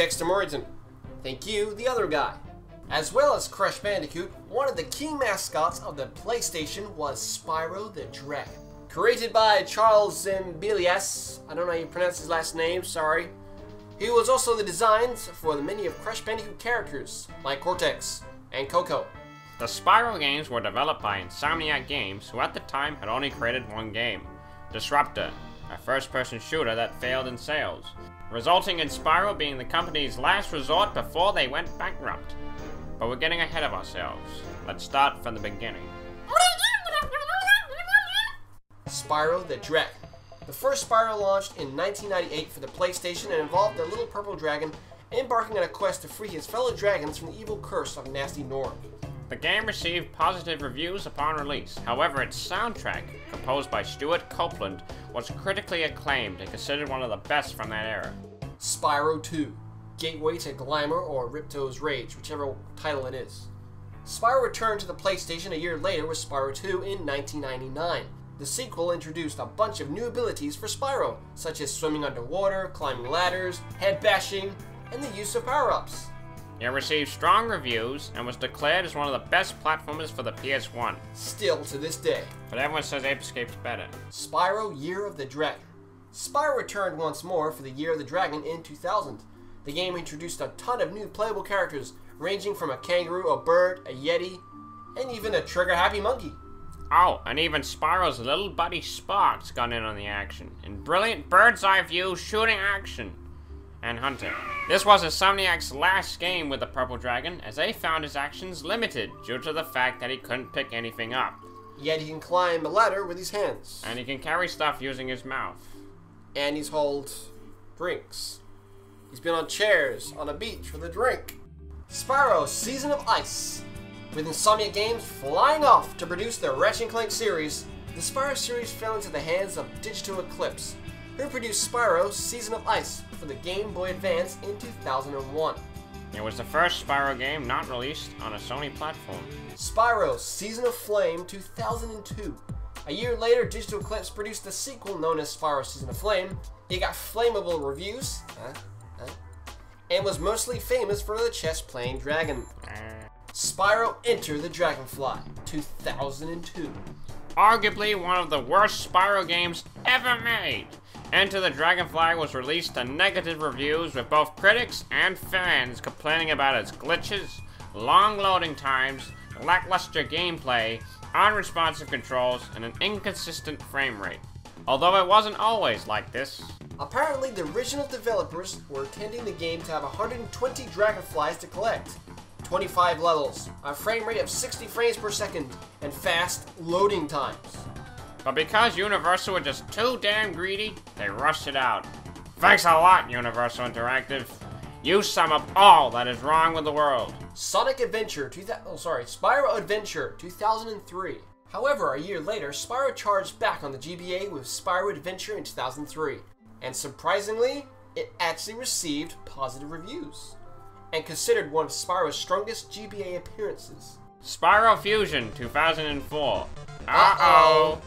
Dexter Morton. Thank you, the other guy. As well as Crash Bandicoot, one of the key mascots of the PlayStation was Spyro the Dragon. Created by Charles Zimbilias, I don't know how you pronounce his last name, sorry. He was also the designs for the many of Crash Bandicoot characters, like Cortex and Coco. The Spyro games were developed by Insomniac Games, who at the time had only created one game, Disruptor, a first-person shooter that failed in sales, resulting in Spyro being the company's last resort before they went bankrupt. But we're getting ahead of ourselves. Let's start from the beginning. Spyro the Dragon. The first Spyro launched in 1998 for the PlayStation and involved a little purple dragon embarking on a quest to free his fellow dragons from the evil curse of Nasty Norm. The game received positive reviews upon release. However, its soundtrack, composed by Stuart Copeland, was critically acclaimed and considered one of the best from that era. Spyro 2. Gateway to Glamour or Ripto's Rage, whichever title it is. Spyro returned to the PlayStation a year later with Spyro 2 in 1999. The sequel introduced a bunch of new abilities for Spyro, such as swimming underwater, climbing ladders, head bashing, and the use of power-ups. It received strong reviews and was declared as one of the best platformers for the PS1. Still to this day. But everyone says Ape Escape's better. Spyro Year of the Dragon. Spyro returned once more for the Year of the Dragon in 2000. The game introduced a ton of new playable characters, ranging from a kangaroo, a bird, a yeti, and even a trigger-happy monkey. Oh, and even Spyro's little buddy Sparks got in on the action, in brilliant bird's-eye view shooting action and hunting. This was Insomniac's last game with the Purple Dragon, as they found his actions limited due to the fact that he couldn't pick anything up. Yet he can climb a ladder with his hands. And he can carry stuff using his mouth. And he's hauled drinks. He's been on chairs on a beach with a drink. Spyro Season of Ice. With Insomniac Games flying off to produce the Ratchet & Clank series, the Spyro series fell into the hands of Digital Eclipse, who produced Spyro Season of Ice for the Game Boy Advance in 2001. It was the first Spyro game not released on a Sony platform. Spyro Season of Flame 2002. A year later, Digital Eclipse produced the sequel known as Spyro Season of Flame. It got flammable reviews, and was mostly famous for the chess-playing dragon. Spyro Enter the Dragonfly 2002. Arguably one of the worst Spyro games ever made. Enter the Dragonfly was released to negative reviews, with both critics and fans complaining about its glitches, long loading times, lackluster gameplay, unresponsive controls, and an inconsistent frame rate. Although it wasn't always like this. Apparently, the original developers were intending the game to have 120 dragonflies to collect, 25 levels, a frame rate of 60 frames per second, and fast loading times. But because Universal were just too damn greedy, they rushed it out. Thanks a lot, Universal Interactive. You sum up all that is wrong with the world. Spyro Adventure 2003. However, a year later, Spyro charged back on the GBA with Spyro Adventure in 2003. And surprisingly, it actually received positive reviews, and considered one of Spyro's strongest GBA appearances. Spyro Fusion 2004. Uh-oh!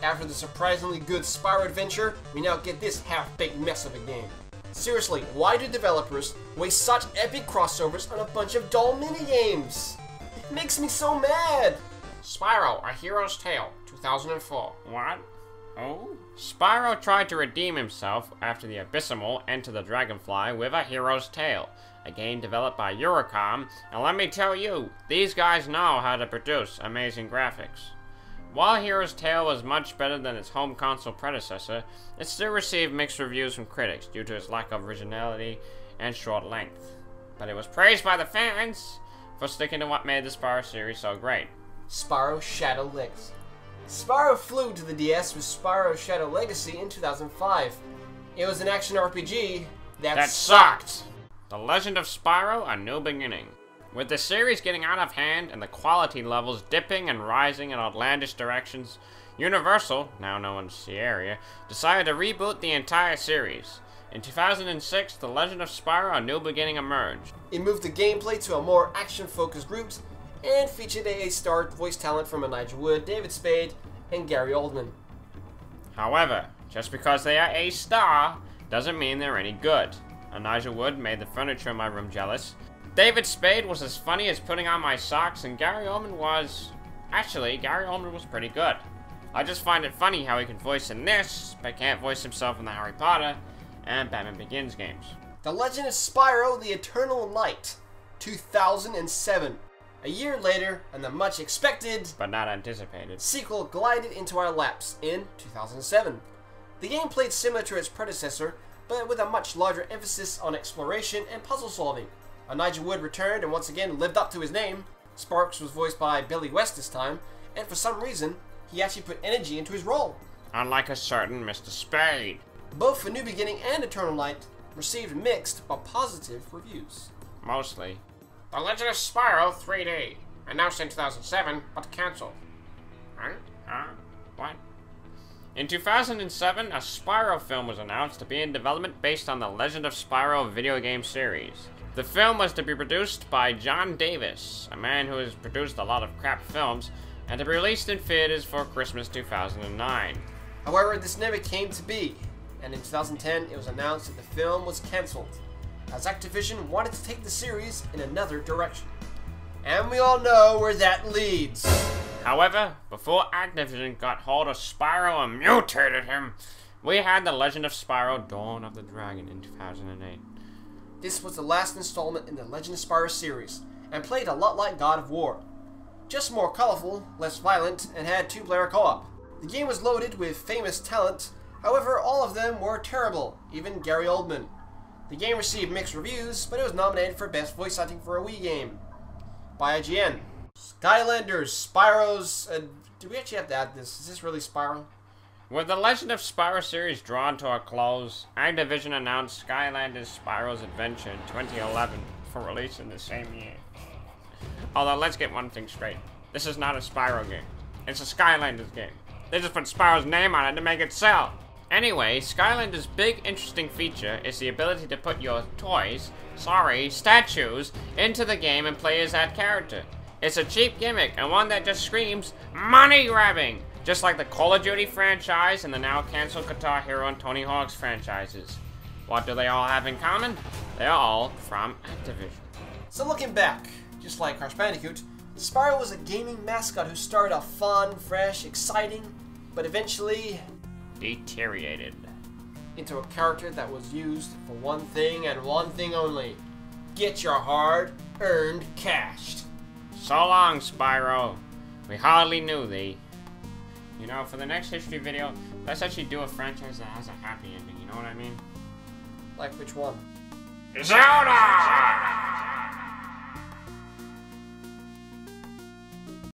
After the surprisingly good Spyro Adventure, we now get this half-baked mess of a game. Seriously, why do developers waste such epic crossovers on a bunch of dull minigames? It makes me so mad! Spyro, A Hero's Tale 2004. What? Oh? Spyro tried to redeem himself after the abysmal Enter the Dragonfly with A Hero's Tale, a game developed by Eurocom, and let me tell you, these guys know how to produce amazing graphics. While Hero's Tale was much better than its home console predecessor, it still received mixed reviews from critics due to its lack of originality and short length. But it was praised by the fans for sticking to what made the Spyro series so great. Spyro Shadow Legacy. Spyro flew to the DS with Spyro Shadow Legacy in 2005. It was an action RPG that sucked! The Legend of Spyro: A New Beginning. With the series getting out of hand and the quality levels dipping and rising in outlandish directions, Universal, now known as Sierra, decided to reboot the entire series. In 2006, The Legend of Spyro: A New Beginning emerged. It moved the gameplay to a more action-focused route and featured a starred voice talent from Elijah Wood, David Spade, and Gary Oldman. However, just because they are a star doesn't mean they're any good. Elijah Wood made the furniture in my room jealous. David Spade was as funny as putting on my socks, and Gary Oldman was... Actually, Gary Oldman was pretty good. I just find it funny how he can voice in this, but can't voice himself in the Harry Potter and Batman Begins games. The Legend of Spyro: The Eternal Night, 2007. A year later, and the much expected, but not anticipated, sequel glided into our laps in 2007. The game played similar to its predecessor, but with a much larger emphasis on exploration and puzzle solving. Elijah Wood returned and once again lived up to his name. Sparks was voiced by Billy West this time, and for some reason, he actually put energy into his role. Unlike a certain Mr. Spade. Both For New Beginning and Eternal Night received mixed but positive reviews. Mostly. The Legend of Spyro 3D, announced in 2007, but cancelled. What? In 2007, a Spyro film was announced to be in development based on the Legend of Spyro video game series. The film was to be produced by John Davis, a man who has produced a lot of crap films, and to be released in theaters for Christmas 2009. However, this never came to be, and in 2010 it was announced that the film was cancelled, as Activision wanted to take the series in another direction. And we all know where that leads. However, before Activision got hold of Spyro and mutated him, we had The Legend of Spyro: Dawn of the Dragon in 2008. This was the last installment in the Legend of Spyro series, and played a lot like God of War. Just more colorful, less violent, and had 2-player co-op. The game was loaded with famous talent, however all of them were terrible, even Gary Oldman. The game received mixed reviews, but it was nominated for Best Voice Acting for a Wii game by IGN. Skylanders, Spyro's... do we actually have to add this? Is this really Spyro? With the Legend of Spyro series drawn to a close, Activision announced Skylanders Spyro's Adventure in 2011 for release in the same year. Although, let's get one thing straight. This is not a Spyro game. It's a Skylanders game. They just put Spyro's name on it to make it sell. Anyway, Skylanders' big interesting feature is the ability to put your statues, into the game and play as that character. It's a cheap gimmick, and one that just screams money grabbing, just like the Call of Duty franchise and the now cancelled Guitar Hero and Tony Hawk's franchises. What do they all have in common? They're all from Activision. So looking back, just like Crash Bandicoot, Spyro was a gaming mascot who started off fun, fresh, exciting, but eventually deteriorated into a character that was used for one thing and one thing only: get your hard-earned cash. So long, Spyro. We hardly knew thee. You know, for the next history video, let's actually do a franchise that has a happy ending, you know what I mean? Like which one? Zelda!